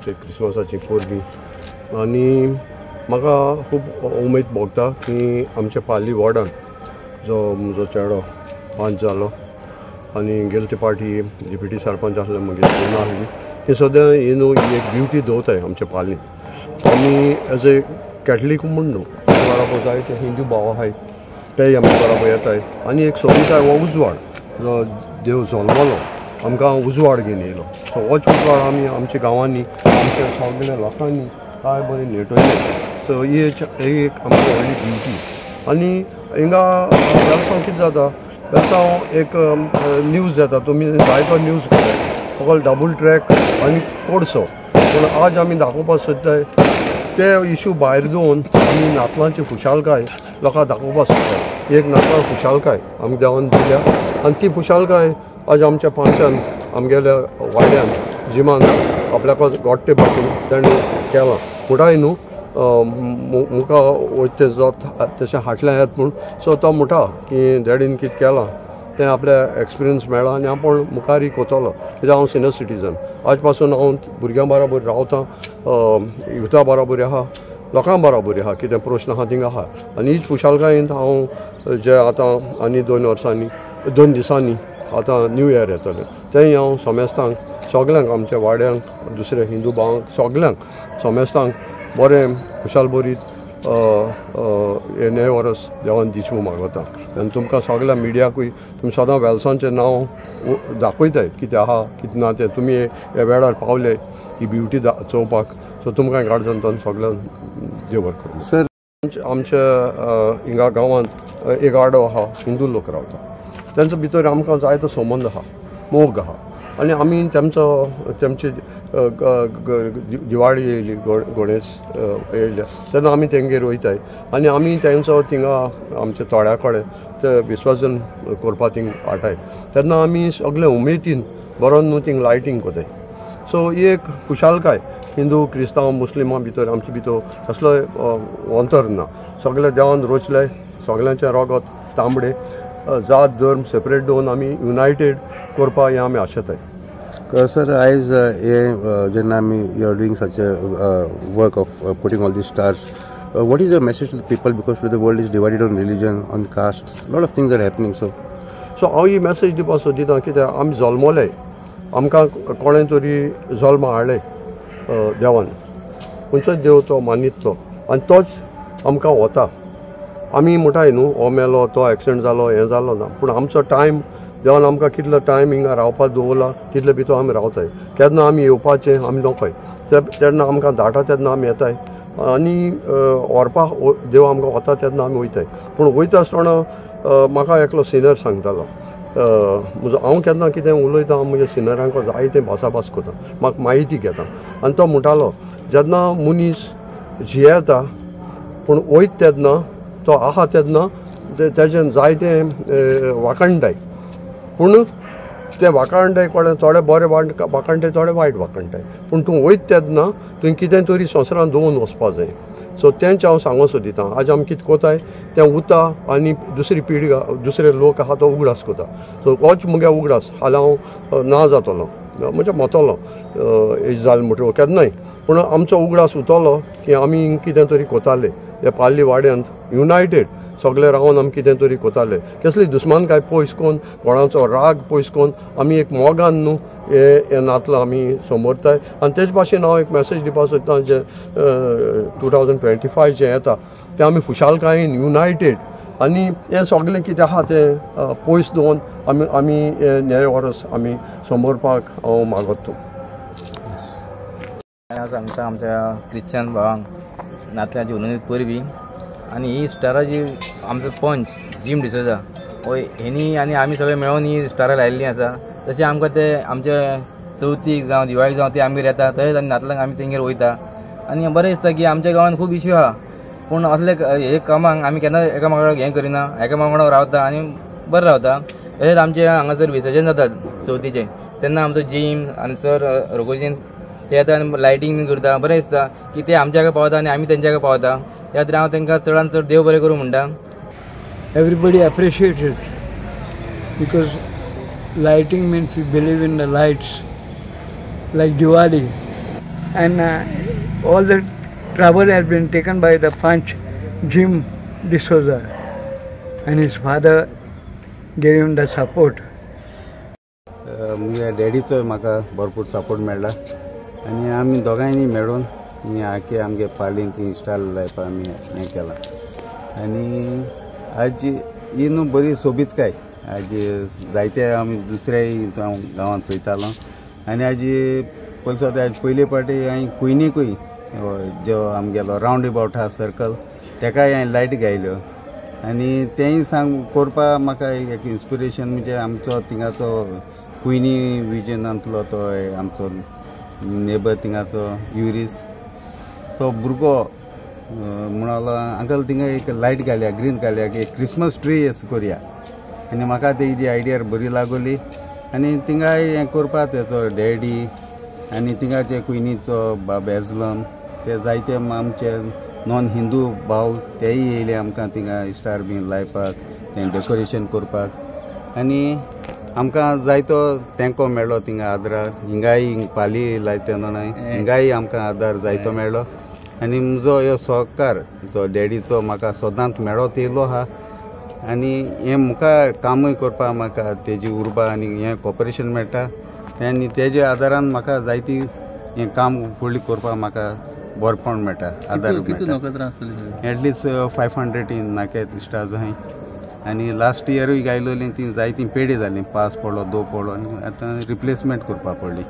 आमचे क्रिसमसाची पोरबी आनी म्हाका खूब उमेद भोगता की आमचे पाली वॉर्डान जो म्हजो चेडो 5 जालो आनी गेले ते पार्टी डिप्युटी सरपंच आसले मागीर सोना आहली ही सद्या ही न्हू ही एक ब्युटी दवरताय आमच्या पालीन आमी एज ए कॅथलीक म्हूण न्हू बरोबर जायते हिंदू भाव आहाय तेय आमी बरोबर येताय आनी एक सोविताय हो उजवाड जो देव जल्मलो आमकां उजवाड घेवन येयलो सो होच उजवाड आमी आमच्या गांवांनी आमच्या सगळ्या लोकांनी काय बरें नेटयले सो ही एक आमची व्हडली ब्युटी आनी हिंगा वेलसांव कितें जाता वेलसांव एक न्यूज येता तुमी जायतो न्यूज केले फकत डबल ट्रॅक आनी कोडसो पूण आज आमी दाखोवपाक सोदताय ते इशू भायर घेवन आमी नातलांची खुशालकाय लोकांक दाखोवपाक सोदताय एक नातलां खुशालकाय आमकां देवान दिल्या आनी ती खुशालकाय आज आमच्या पंचान आमगेल्या वाड्यान जिमान आपल्याक गोडटे पासून तेणें केलां मुठाय न्हू मुखां वयते जो तशें हाटल्यां येत म्हूण सो तो म्हणटा की डॅडीन कितें केलां तें आपल्या एक्सपिरियन्स मेळ्ळा आनी आपूण मुखार कोतलो कित्याक हांव सिनियर सिटीजन आज पासून हांव भुरग्यां बरोबर रावतां युथा बरोबर आहा लोकां बरोबर आहा कितें प्रश्न आहा थिंगा आहा आनी हीच खुशालकायेंत हांव जे आतां आनी 2 दिसांनी आतां न्यू इयर येतलें तेंय हांव सोमेस्तांक सगल्यांक आमच्या वाड्यांक दुसऱ्या हिंदू भावांक सगल्यांक सोमेस्तांक बरें खुशाल बरीत हे नवे वर्स देवान दिवचें मागता आनी तुमकां सगळ्या मिडियाकूय तुमी सदां वेलसांचें नांव दाखयताय कितें आहा कितें ना तें तुमी हे वेळार पावले ही ब्युटी चोवपाक सो तुमकां गार्जंतान सगळ्यांक देव बरें करूं सर आमच्या हिंगा गांवांत एक आडो आहा हिंदू लोक रावता तेंचो भितर आमकां जायतो संबंद आहा मोग आहा आनी आमी तेमची दिवाळी येयली गणेश येयल्या तेन्ना आमी तेंगेर वयताय आनी आमी तेंचो थिंगा आमच्या थोड्या कडेन ते विसर्जन करपाक थिंग हाडटाय तेन्ना आमी सगळे उमेदीन बरो न्हू थिंग लायटींग कोताय सो ही एक खुशालकाय हिंदू क्रिस्तांव मुस्लिमां भितर आमचे भितर कसलोय अंतर ना सगळे देवान रोचले सगळ्यांचे रगत तांबडे जात धर्म सेपरेट दवरून आमी युनायटेड करपा हें आमी आशेताय सर आयज जेन्ना आमी you are doing such work of putting all the stars what is your message to the people because the world is divided on religion on caste lot of things are happening so how ही message दिवपाक सोदिता कित्याक आमी जल्मले आमकां कोणें तरी जल्म हाडले देवान खंयचोच देव तो मानितलो आनी तोच आमकां वता आमी म्हणटाय न्हू हो मेलो तो एक्सिडेंट जालो हें जालो ना पूण आमचो टायम देवान आमकां कितलो टायम हिंगा रावपाक दवरला तितले भितर आमी रावताय केन्ना आमी येवपाचें आमी नोकोय तेन्ना आमकां धाडटा तेन्ना आमी येताय आनी व्हरपाक देव आमकां वता तेन्ना आमी वयताय पूण वयता आसतना म्हाका एकलो सिनियर सांगतालो म्हजो हांव केन्ना कितें उलयतां हांव म्हज्या सिनियरांक जायतें भासाभास करता म्हाका म्हायती घेता आनी तो म्हणटालो जेन्ना मनीस जियेता पूण वयता तेन्ना तो आहा तेन्ना तेजें जायतें वाखणटाय पूण ते वाखणटाय कोणें थोडे बरे वाखणटाय थोडे वायट वाखणटाय पूण तूं वयता तेन्ना तुवें कितें तरी संवसारांत दवरून वचपाक जाय सो तेंच हांव सांगूंक सोदितां आज आमी कितें कोताय तें उरता आनी दुसरी पिढी दुसरे लोक आहा तो उगडास कोता सो होच मुगे उगडास हाल्यां हांव ना जातलो म्हणजे मतलो एज जालें म्हणटकीर केन्नाय पूण आमचो उगडास उरतलो की आमी कितें तरी कोताले हे पाल्ली वाड्यांत युनायटेड सगळे रावन आमी कितें तरी कोताले कसली दुस्मानकाय पयस कोन्न कोणाचो राग पयस कोन्न आमी एक मोगान न्हू हे नातलां आमी समोरताय आनी तेच भाशेन हांव एक मेसेज दिवपाक सोदतां जे 2025 जे येता ते आमी खुशालकायेन युनायटेड आनी हें सगळें कितें आहा तें पयस दवरून आमी हे नवे वर्स आमी समोरपाक हांव मागता सांगता आमच्या क्रिश्चन भावांक नातल्याची उलयत परबी आनी ही स्टारां जी आमचो पंच जिम डिसोजा हो हेनी आनी आमी सगळे मेळून ही स्टारां लायिल्लीं आसा तशें आमकां ते आमचे चवथीक जावं दिवाळीक जावं ते आमगेर येता तशेंच आनी नातलांक आमी तेंगेर वयता आनी बरें दिसता की आमच्या गांवांत खूब इश्यू आहा पूण असले हे कामांक आमी केन्ना एकामेकाक हें करिना एकामेका वांगडा रावता आनी बरें रावता तशेंच आमचे हांगासर विसर्जन जातात चवथीचें तेन्ना आमचो जिम आनी सर रघुजीन ते येता आनी लायटींग बी करता बरें दिसता की ते आमच्या जाग्यार पावता आनी आमी तेंच्या जाग्यार पावता त्या खातीर हांव तांकां चडांत चड देव बरें करूं म्हणटा Everybody appreciates it because lighting means we believe in the lights like Diwali. and all the trouble has been taken by the Panch Jim D'Souza, and his father gave him the support. म्हज्या डॅडीचो म्हाका भरपूर support मेळ्ळा आनी आमी दोगांयनी मेळून आख्खे आमगे पालींक इन्स्टॉल लायफा आमी हें केलां आनी आज ही न्हू बरी सोबीतकाय आज जायते आमी दुसऱ्याय गांवांत चयतालो आनी आज पयसो आज पयले पाटी हांवें कुयनीकूय जो आमगेलो रावंड अबावट आहा सर्कल तेकाय हांवें लायट घायल्यो आनी तेंय सांग करपा म्हाका एक इन्स्पिरेशन म्हणजे आमचो थिंगाचो कुयनी विजनांतलो तो आमचो नेबर थिंगाचो युरीस तो भुरगो म्हणलो अंकल थिंगा एक लायट घालया ग्रीन घालया एक क्रिसमस ट्री अशें करया आनी म्हाका तेजी आयडिया बरी लागली आनी थिंगा हें करपा तेचो डॅडी आनी थिंगाचे कुयनीचो बाब एजलम ते जायते आमचे नॉन हिंदू भाव तेय येयले आमकां थिंगा स्टार बीन लायपाक तें डेकोरेशन करपाक आनी आमकां जायतो तेंको मेळ्ळो थिंगा आदार हिंगाय पाली लायता न्हय हिंगाय आमकां आदार जायतो मेळ्ळो आनी म्हजो ह्यो सहकार जो डॅडीचो म्हाका सदांच मेळत येयलो आहा आनी हें मुखार कामूय करपाक म्हाका तेजी उर्बा आनी हें कॉपरेशन मेळटा आनी तेज्या आदारान म्हाका जायती हें काम फुडली करपाक म्हाका बरपण मेळटा आदार एटलिस्ट 500 नाकेत स्टार्स आहाय आनी लास्ट इयरूय गायलोली ती जायती पेडी जाली पास पडलो 2 पडलो आनी आतां रिप्लेसमेंट करपाक पडली